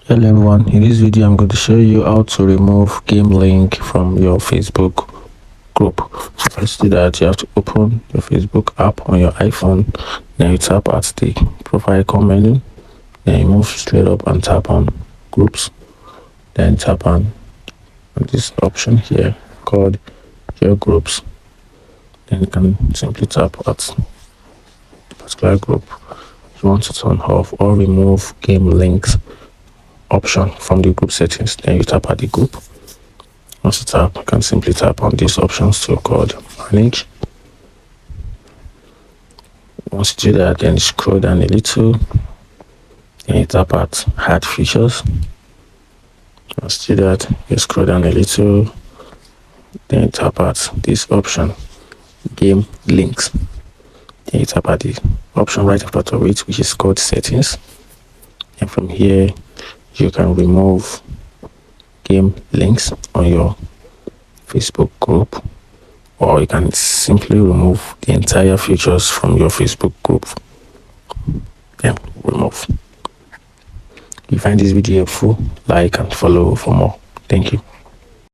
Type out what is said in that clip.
Hello everyone, in this video I'm going to show you how to remove game link from your Facebook group. So first to do that, you have to open your Facebook app on your iPhone, then you tap at the profile icon menu, then you move straight up and tap on groups, then tap on this option here called your groups. Then you can simply tap at the particular group you want to turn off or remove game links option from the group settings. Then you tap at the group. Once you tap, you can simply tap on these options to called manage. Once you do that, then you scroll down a little, then you tap at add features. Once you do that, you scroll down a little, then you tap at this option game links. Then you tap at the option right after it, which is called settings, and from here you can remove game links on your Facebook group, or you can simply remove the entire features from your Facebook group. Then remove. If you find this video helpful, like and follow for more. Thank you.